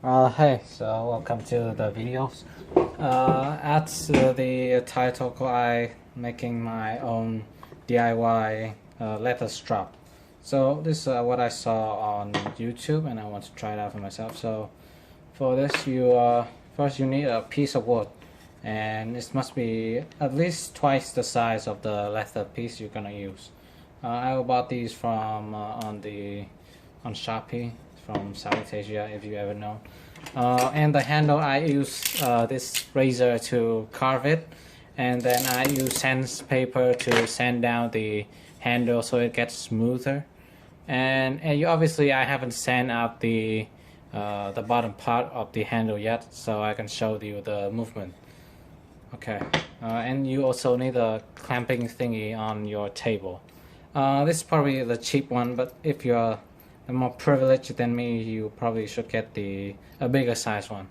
Hey, so welcome to the videos. As the title, I making my own DIY leather strap. So this is what I saw on YouTube, and I want to try it out for myself. So for this, you first you need a piece of wood, and it must be at least twice the size of the leather piece you're gonna use. I bought these from on Shopee from South Asia, if you ever know. And the handle, I use this razor to carve it, and then I use sandpaper to sand down the handle so it gets smoother. And you obviously I haven't sand out the bottom part of the handle yet, so I can show you the movement. Okay, and you also need a clamping thingy on your table. This is probably the cheap one, but if you're more privileged than me, you probably should get a bigger size one.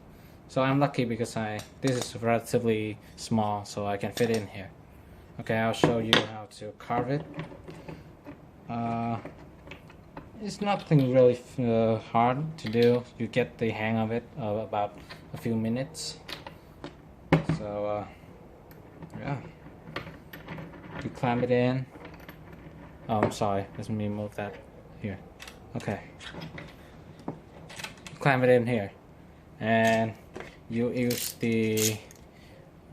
So I'm lucky because this is relatively small, so I can fit in here. Okay, I'll show you how to carve it. It's nothing really hard to do. You get the hang of it about a few minutes. So yeah, you clamp it in. Oh, I'm sorry, let me move that here. Okay, clamp it in here, and you use the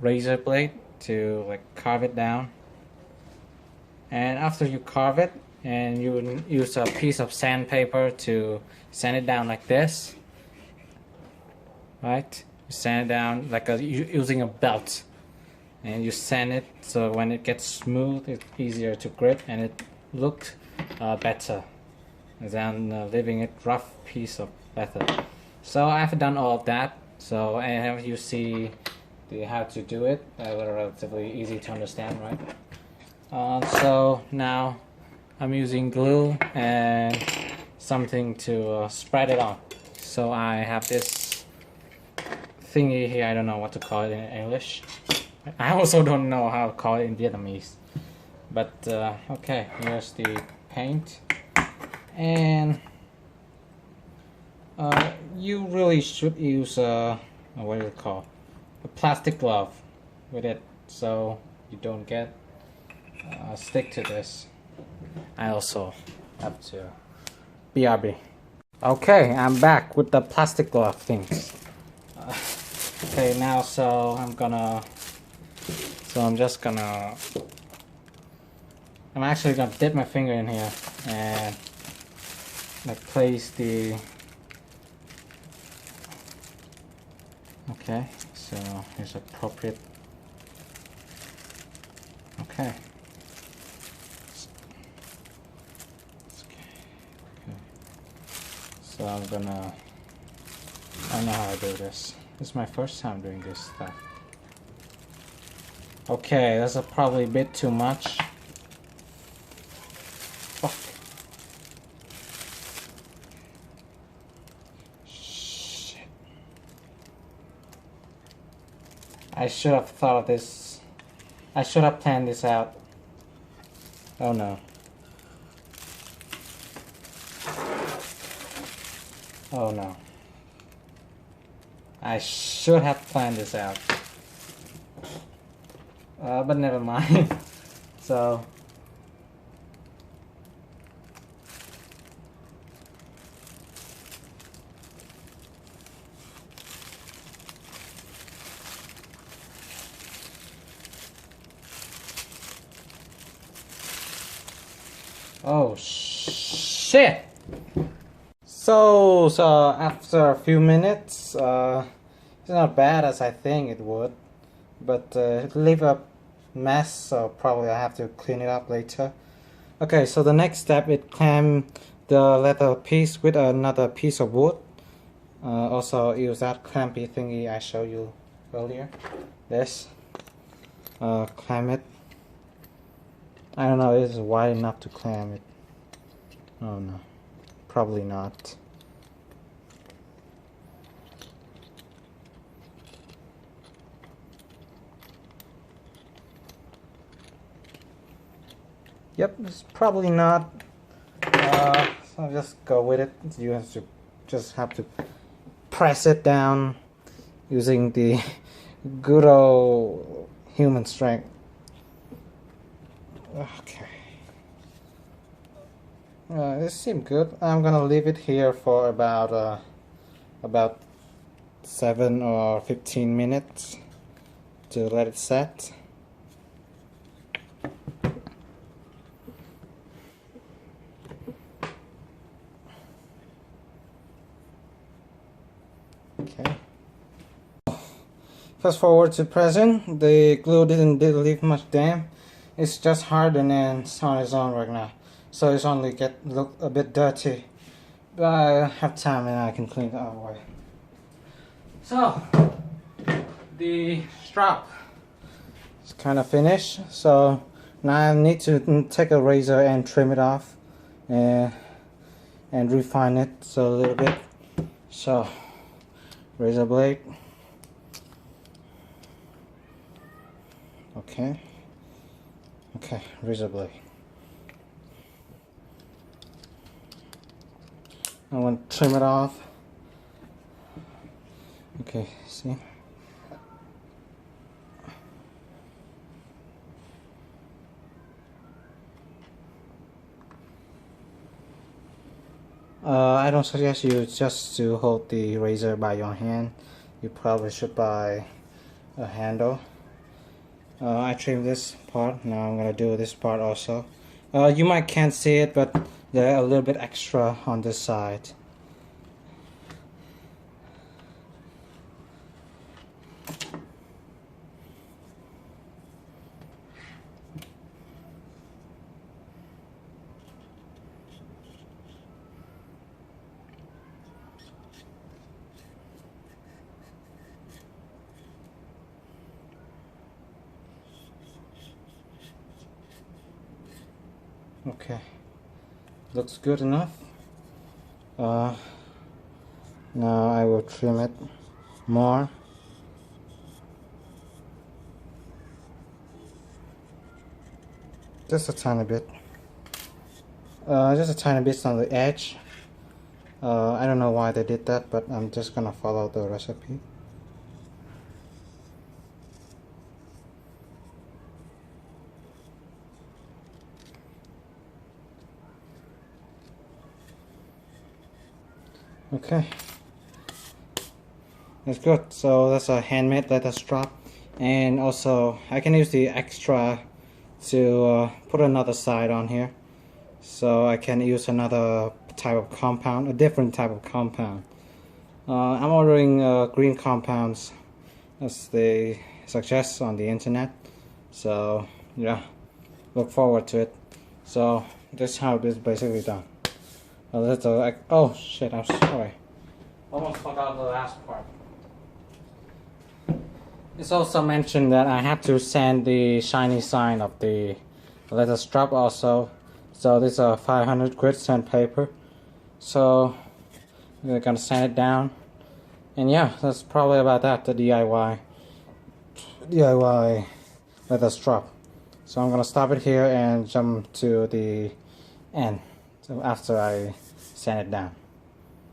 razor blade to carve it down. And after you carve it, and you use a piece of sandpaper to sand it down like this, right? You sand it down using a belt, and you sand it so when it gets smooth, it's easier to grip and it looks better than leaving it rough piece of leather. So I've done all of that. So and you see how to do it. Relatively easy to understand, right? So now I'm using glue and something to spread it on. So I have this thingy here. I don't know what to call it in English. I also don't know how to call it in Vietnamese. But okay, here's the paint. And you really should use what do you call, a plastic glove with it, so you don't get stick to this. I also have to BRB. Okay, I'm back with the plastic glove things. Okay, now I'm actually gonna dip my finger in here and place the. Okay, so here's appropriate. Okay. So I don't know how to do this. This is my first time doing this stuff. Okay, that's probably a bit too much. Fuck. Shit. I should have thought of this. I should have planned this out. Oh no. Oh no. I should have planned this out. But never mind. So. Oh shit! So after a few minutes, it's not bad as I think it would, but it leave a mess, so probably I have to clean it up later. Okay, so the next step is clamp the leather piece with another piece of wood. Also use that clampy thingy I showed you earlier. This. Clamp it. I don't know, this is wide enough to clamp it. Oh no, probably not. Yep, it's probably not. So I'll just go with it. You just have to press it down using the good old human strength. Okay. This seems good. I'm gonna leave it here for about 7 or 15 minutes to let it set. Okay. Fast forward to present. The glue didn't leave much damp. It's just hardened and it's on its own right now, so it's only look a bit dirty. But I have time and I can clean it away. So the strap is kind of finished. So now I need to take a razor and trim it off and refine it so a little bit. So razor blade. Okay, razor blade. I want to trim it off. Okay, see? I don't suggest you just to hold the razor by your hand. You probably should buy a handle. I trimmed this part. Now I'm gonna do this part also. You might can't see it, but there are a little bit extra on this side. Okay, looks good enough. Now I will trim it more. Just a tiny bit. Just a tiny bit on the edge. I don't know why they did that, but I'm just gonna follow the recipe. Okay, that's good. So that's a handmade leather strap, and also I can use the extra to put another side on here, so I can use another type of compound, a different type of compound. I'm ordering green compounds as they suggest on the internet, so yeah, look forward to it. So this is how it is basically done. A little, oh shit, I'm sorry. Almost forgot the last part. It's also mentioned that I had to sand the shiny side of the leather strap also. So this is a 500 grit sandpaper. So we're gonna sand it down. And yeah, that's probably about that, the DIY leather strap. So I'm gonna stop it here and jump to the end. So after I sand it down.